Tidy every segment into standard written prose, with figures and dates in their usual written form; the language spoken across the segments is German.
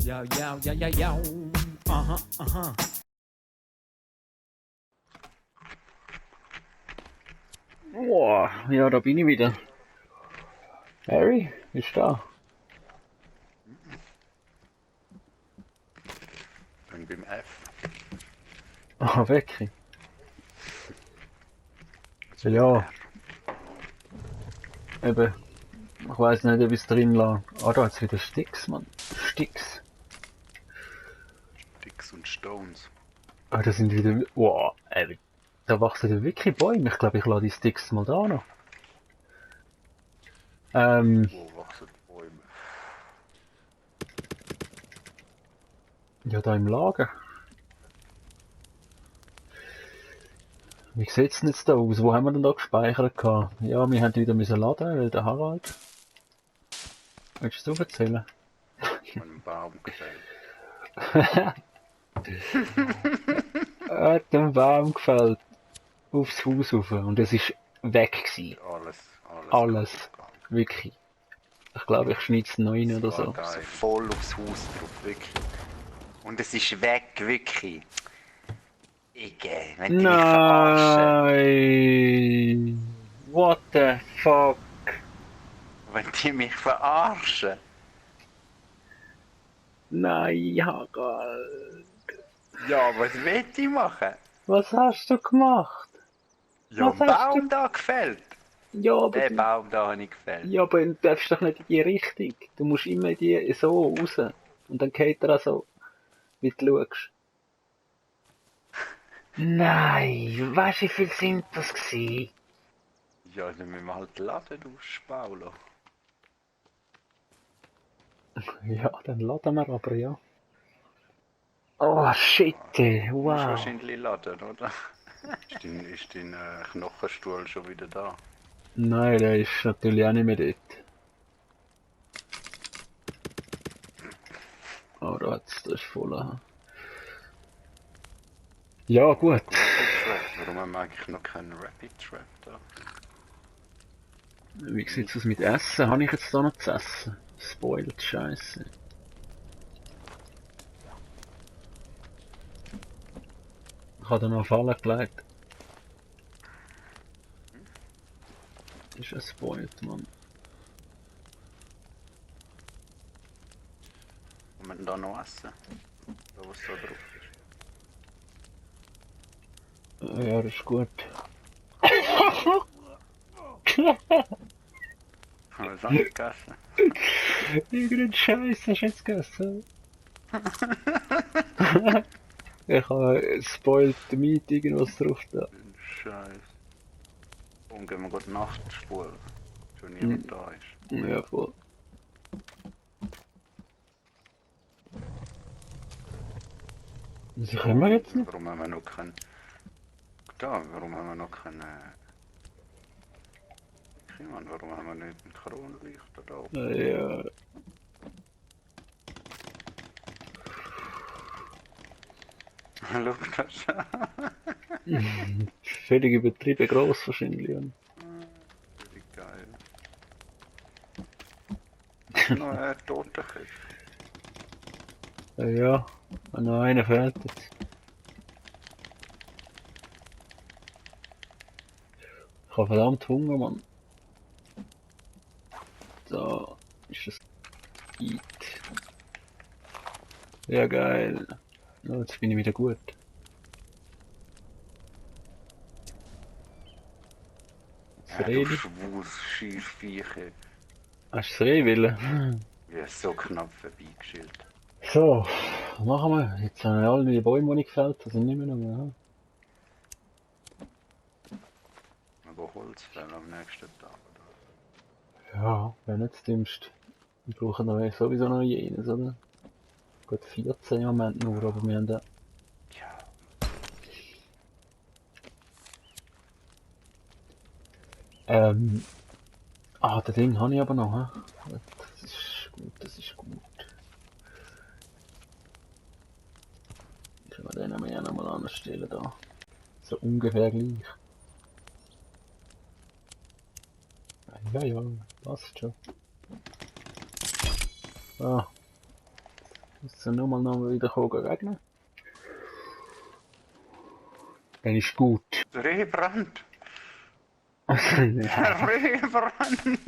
Yo, yo, yo, yo, yo. Aha, aha. Boah, ja, da bin ich wieder. Harry, ist da? Bin beim F. Ah, wirklich? Also beim Ja, R. eben. Ich weiss nicht, ob ich es drin lasse. Ah, da hat's wieder Sticks, Mann. Sticks. Sticks und Stones. Ah, da sind wieder... Wow, da wachsen ja wirklich Bäume. Ich glaube, ich lasse die Sticks mal da noch. Wo wachsen die Bäume? Ja, da im Lager. Wie sieht's denn jetzt da aus? Wo haben wir denn da gespeichert gehabt? Ja, wir haben wieder müssen laden, weil der Harald... Willst du es erzählen? Ein Baum gefällt. Er hat den Baum gefällt. Aufs Haus rauf. Und es ist weg gewesen. Alles Alles. kaputt gegangen. Wirklich. Ich glaube, ich schneide es noch rein oder so. So voll aufs Haus drauf, wirklich. Und es ist weg, wirklich. Wenn die mich verarschen. Nein! What the fuck? Wenn die mich verarschen. Nein, Harald. Ja, was will ich machen? Was hast du gemacht? Ja, Was ein hast du- Baum da gefällt. Ja, aber Der Baum da habe ich gefällt. ja, aber du darfst doch nicht in die Richtung. Du musst immer die so raus. Und dann geht er auch so, wie du schaust. Nein, weißt du, wie viel sind das gewesen? Ja, dann müssen wir halt Laden ausbauen lassen. Ja, dann laden wir aber, ja. Oh, shit, ey, Du musst wow. wahrscheinlich laden, oder? ist dein Knochenstuhl schon wieder da? Nein, der ist natürlich auch nicht mehr dort. Oh, das ist voll. Aha. Ja, gut. Rapid Trap. Warum haben wir eigentlich noch keinen Rapid Trap da? Wie sieht's aus mit Essen? Habe ich jetzt da noch zu essen? Spoiled Scheiße. Ich habe da noch Fallen gelegt. Ist ein Spoiled, Mann. Kann man da noch essen? Da was da drauf ist. Ja, das ist gut. Haben wir es nicht gegessen? Irgendein Scheiß hast du jetzt gegessen. Ich habe Spoiled Meat irgendwas drauf da. Scheiße. Und gehen wir gerade Nachtspur. Schon niemand da ist. Ja, voll. Wieso können wir jetzt nicht? Warum haben wir noch keinen... Da, warum haben wir noch keinen... Mann, warum haben wir nicht einen Kronleuchter da oben? Ja. Schau das Völlig übertrieben groß wahrscheinlich. Ja. Wie geil. Hast du noch einen Totenköpfe? Ja, noch einer fehlt jetzt. Ich habe verdammt Hunger, Mann. Da ist das Eat. Ja, geil. Ja, jetzt bin ich wieder gut. Das Ja, du Reh. schwules Scheißviecher. Hast du das Reh wollen? Ja, so knapp vorbeigeschillt. So, machen wir. Jetzt haben wir alle die Bäume, die ich gefällt habe, sind nicht mehr noch mehr. Aber Holz fällt am nächsten Tag, oder? Ja, wenn nicht das Dümmste. Wir brauchen noch sowieso noch jenes, oder? Gut 14 im Moment nur, aber wir haben da. Ja. Das Ding habe ich aber noch, hä? Das ist gut, das ist gut. Können wir den aber ja nochmal anstellen da. So ungefähr gleich. Ja, ja, passt schon. Ah. Muss nur mal noch wieder regnen. Dann ist gut. Rehbrand! Ja. Rehbrand!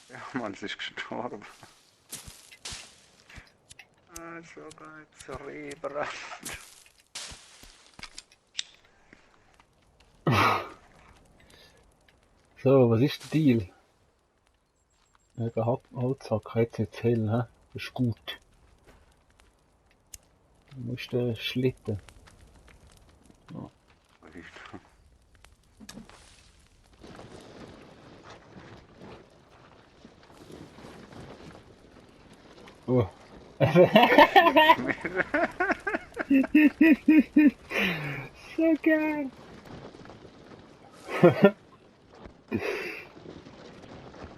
Ja, Mann, sie ist gestorben. Also geht's, Rehbrand. So, was ist der Deal? Holzhacker hat jetzt hell, hä? Das ist gut. Du musst den Schlitten. Oh. So geil.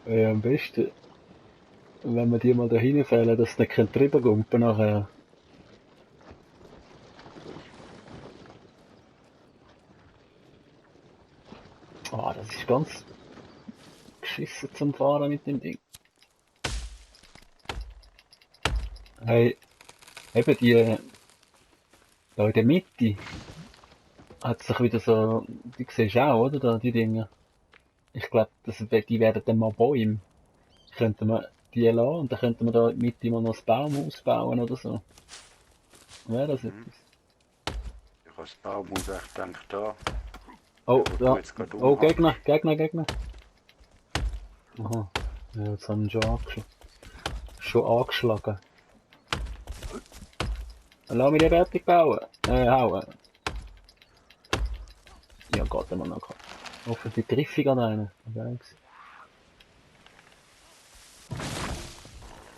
Ja, am besten, wenn wir die mal da hinfällen, dass sie nicht drüber gumpen nachher. Ah, das ist ganz geschissen zum Fahren mit dem Ding. Hey, eben die, da in der Mitte, hat sich wieder so, die siehst du auch, oder, da, die Dinger. Ich glaube, die werden dann mal Bäume. Könnten wir die lassen und dann könnten wir da in der Mitte mal noch das Baumhaus bauen oder so. Wäre das etwas? Ich habe das Baumhaus echt gedacht, da. Oh, Ja, ja. jetzt gerade Oh, umhacken. Gegner. Aha. Ja, jetzt haben wir schon angeschlagen. Lass mich den fertig bauen. Hauen. Ja, geht immer noch. Hoffentlich treffe ich an einen.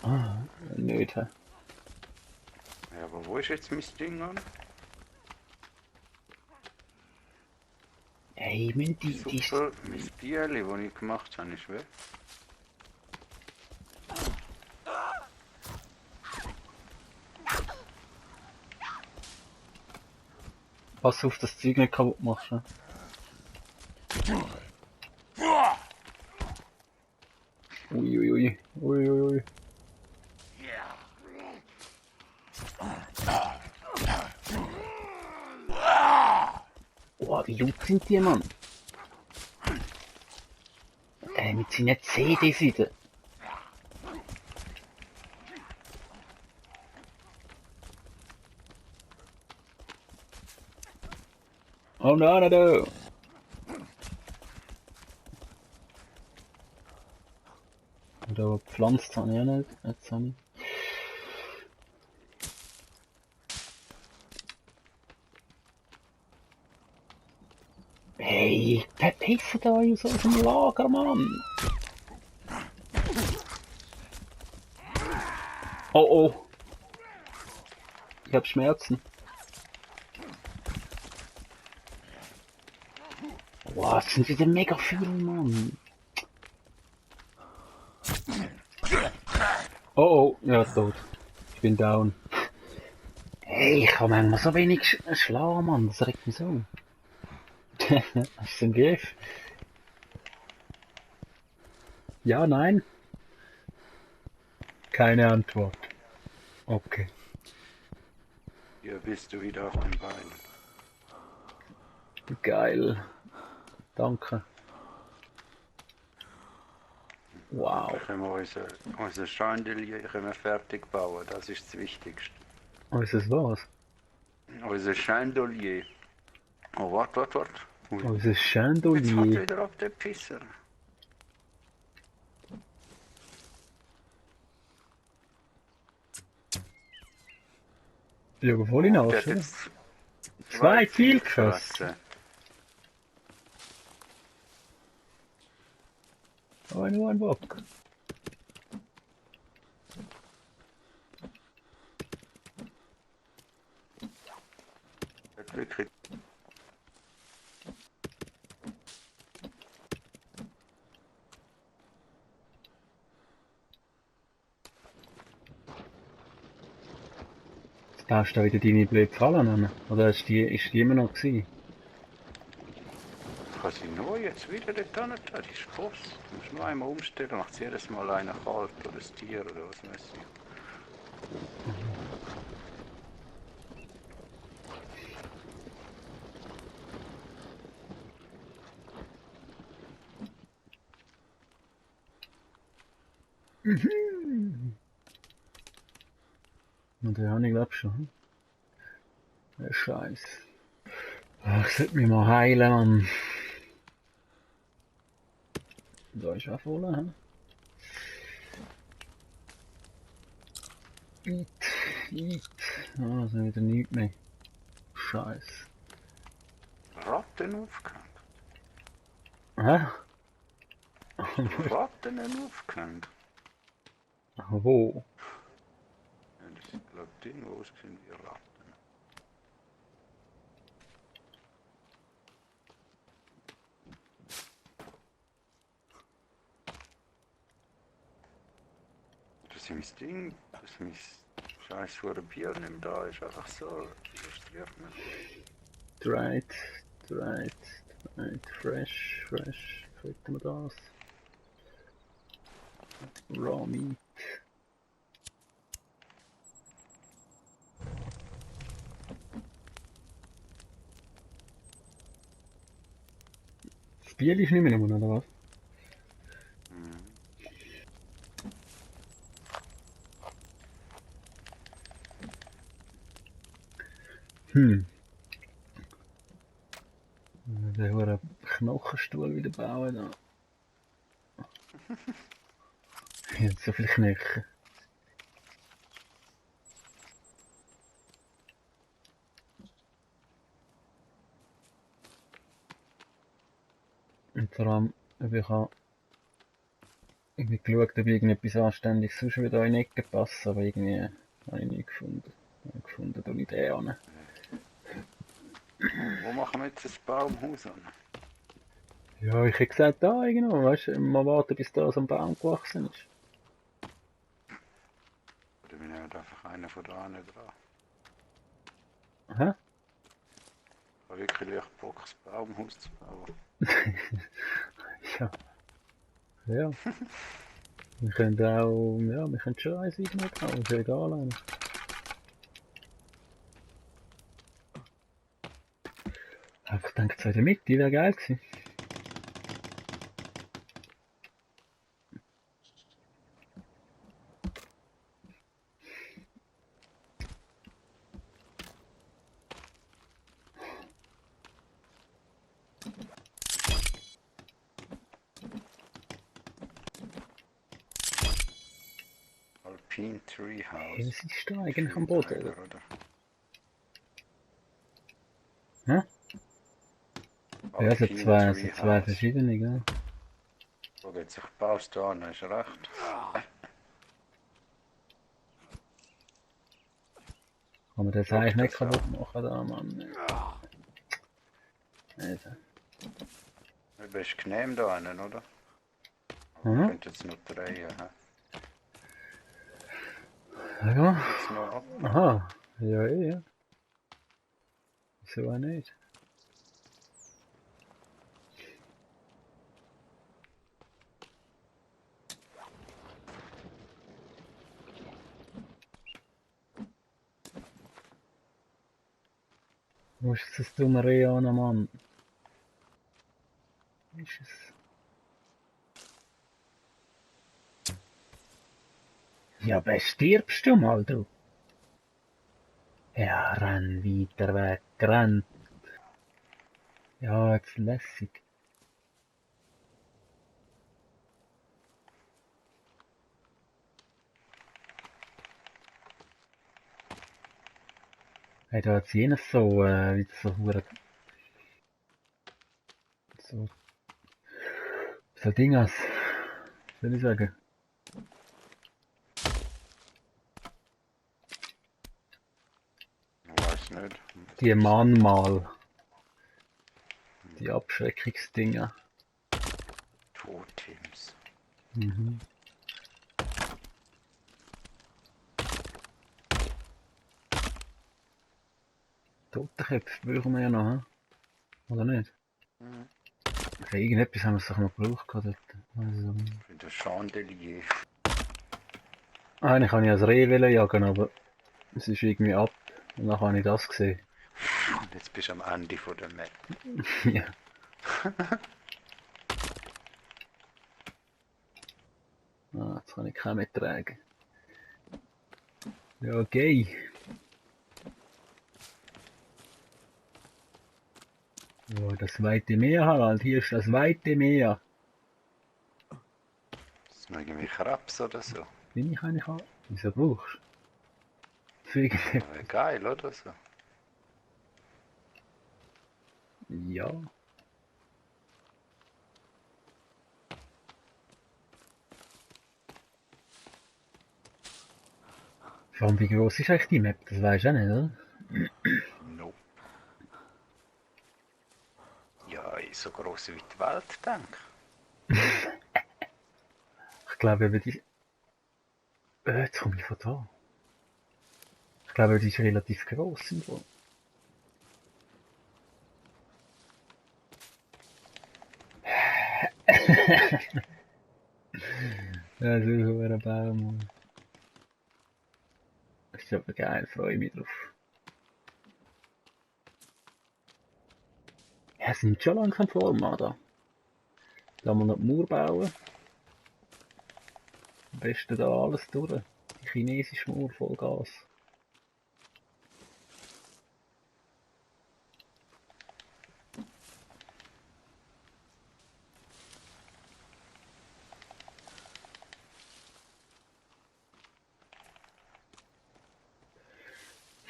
Ah, nicht, hä? Ja, aber wo ist jetzt mein Ding an? Hey, die Super, mein Bierli, das ich gemacht habe, ist weg. Pass auf, dass das Zeug nicht kaputt machst. Ne? Ui. Oh, wie laut sind die, Mann? Mit seinen CDs wieder. Oh nein, du! Da gepflanzt habe ich auch nicht. Jetzt habe ich. Hey, verpissen da aus dem Lager, Mann! Oh. Ich hab Schmerzen. Wow, das sind wieder mega viele, Mann. Oh, ja, tot. Ich bin down. Hey, ich kann manchmal so wenig schlagen, Mann. Das regt mich so. Hast du den Griff? Ja, nein? Keine Antwort. Okay. Hier bist du wieder auf den Beinen. Geil. Danke. Wow. Dann können wir unser Chandelier fertig bauen, das ist das Wichtigste. Oh, ist das was? Unser Chandelier. Oh, warte. Ui. Oh, ist das Jetzt hat Chandelier? wieder ab der Pisser. Ja, aber voll hinaus, Der hat oder? jetzt Zwei Zielgeschosse. Aber nur ein Bock. Hat wirklich Da hast du wieder deine blöde Falle an. Oder ist die immer noch gewesen? kann sie nur jetzt wieder dort hin, das ist Boss. Du musst nur einmal umstellen, macht jedes Mal einer kalt oder das Tier oder was weiß ich. Und den habe ich glaub schon. Der Scheiß. Ach, ich sollte mich mal heilen, Mann. Da ist auch voll, hä? Eat. Ah, das ist wieder nichts mehr. Scheiß. Ratten aufgehängt. Hä? Ratten aufgehängt. Wo? Ja, das ist, glaube ich, Dinge ausgesehen wie Ratten. Das ist mein Ding, dass mein scheiß vor der Bier nicht da ist, einfach so illustriert. Ne? Dried. Fresh. Kriegt man das? Raw Meat. Das Bier ist nicht mehr rum, oder was? Der hure Knochenstuhl wieder bauen da. Jetzt so viel Knochen. Und vor allem, ob ich habe irgendwie geschaut, ob irgendetwas Anständiges sonst wieder in die Ecke passt, aber irgendwie habe ich nie gefunden. Ich habe gefunden, da nicht den an. Wo machen wir jetzt das Baumhaus an? Ja, ich hätte gesagt, da irgendwo, weißt du, mal warten, bis da so ein Baum gewachsen ist. Oder wir nehmen einfach einen von da nicht dran. Hä? Ich habe wirklich echt Bock, das Baumhaus zu bauen. Ja. Ja. Wir können auch, ja, wir können schon eins irgendwo bauen, ist ja egal eigentlich. Ich denke, so in der Mitte wäre geil gewesen. Alpine Treehouse. Ja, was ist da eigentlich am Boden? Oder? Hä? Ja, es hat Alpine zwei Treehouse. verschiedene, gell? So geht's, ich baust da an, hast recht. Kann man das eigentlich nicht kaputt machen da, Mann. Also. Du bist genehm da einen, oder? Mhm. Ich könnte jetzt noch drehen, hä? Ja. Jetzt noch ab. Aha. Ja, ja. Wieso auch nicht? Wo ist das dumme Reh an, Mann? Wo ist es? Ja, stirbst du mal, du? Ja, renn weiter weg, renn. Ja, jetzt lässig. Hey, da hat jenes so, wie so hure... So Dingas. Was soll ich sagen? Ich weiß nicht. Die Mahnmal. Die Abschreckungsdinger. Totems. Mhm. Totenköpfe brauchen wir ja noch, hm? Oder nicht? Mhm. Okay, irgendetwas haben wir doch noch gebraucht dort. Also, Für den Chandelier. eigentlich kann ich als Reh jagen, aber es ist irgendwie ab. Und dann habe ich das gesehen. Und jetzt bist du am Ende von der Map. Ja. Ah, jetzt kann ich keinen mehr tragen. Ja, okay. Oh, das weite Meer, Harald, hier ist das weite Meer. Das ist irgendwie Krebs oder so. Bin ich eigentlich auch? Wieso brauchst du? Für irgendetwas? Aber geil, oder so. Ja. Vor allem, wie groß ist eigentlich die Map? Das weisst du auch nicht, oder? Nope. Ja, so groß wie die Welt, denke Ich glaube, eben die... jetzt komme ich von da. Ich glaube, die ist relativ groß im Fall. Ja, so ein Baum. Das ist aber geil, freue ich mich drauf. Ja, es sind schon langsam Form, da. Da mal noch die Mauer bauen. Am besten da alles durch. Die chinesische Mauer voll Gas.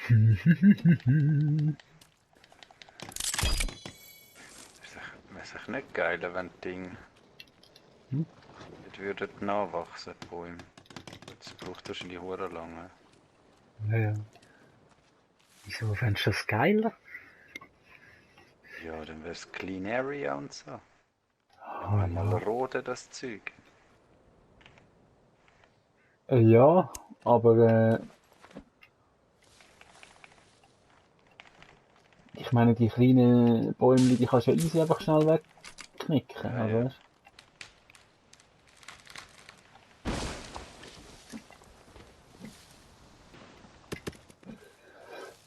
ich. Wäre sich nicht geil, wenn die Dinge Hm? nicht würden nachwachsen, die Bäume. Das braucht wahrscheinlich hure lange. Ja, ja. Wieso fändest du das geiler? Ja, dann wäre es Clean Area und so. Ah, Mal ja. roden, das Zeug. Ja, aber ich meine, die kleinen Bäume, die kannst du ja easy einfach schnell wegknicken, Ja, also ja. weißt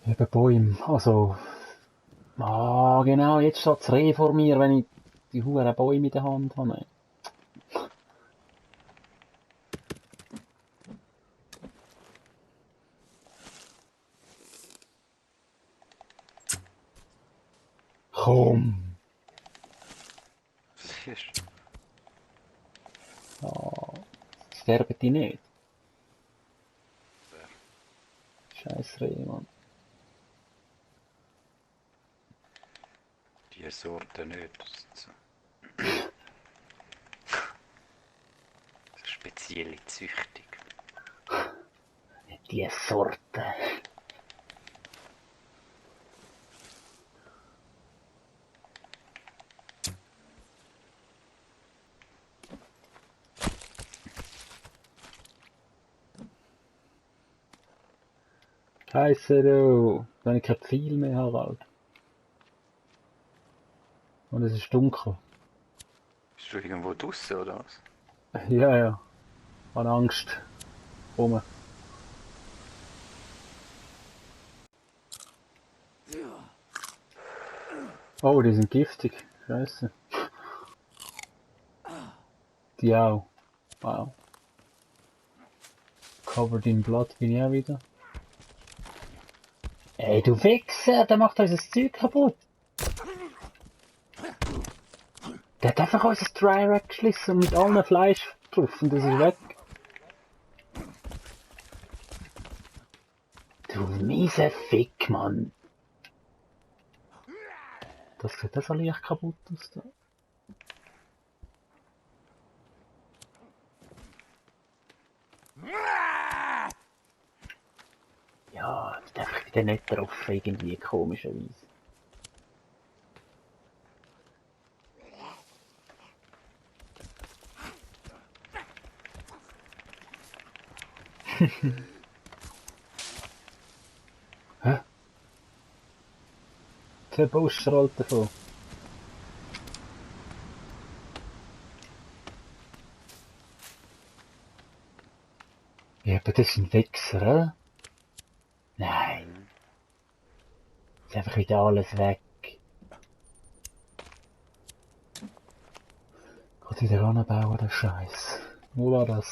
du? Eben Bäume, also... Ah, genau, jetzt steht das Reh vor mir, wenn ich die huren Bäume in der Hand habe. Komm! Siehst du? Ah, sterben die nicht? Scheiß Reh, Mann. Die Sorte nicht. Das ist so eine spezielle Züchtung. Die Sorte. Scheiße, du. Da habe ich kein Pfeil mehr, Harald. Und es ist dunkel. Bist du irgendwo draussen oder was? Ja, ja. Habe Angst. Rum. Oh, die sind giftig. Scheiße. Die auch. Wow. Covered in Blood bin ich auch wieder. Ey, du Wichser, der macht unser Zeug kaputt. Der hat einfach unser Dry Rack geschlissen mit allen Fleisch drauf und das ist weg. Du miese Fick, Mann. Das sieht so leicht kaputt aus da. Ja, der ist einfach wieder nicht drauf, irgendwie komischerweise. Hä? Der Busch rollt davon. Ja, aber das ist ein Wichser, oder? Nein. Ist einfach wieder alles weg. Geht wieder anbauen, der Scheiß. Wo war das?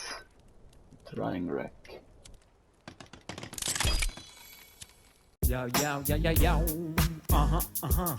Drying Rack. Yo, yo, yo, yo, yo. Aha, aha.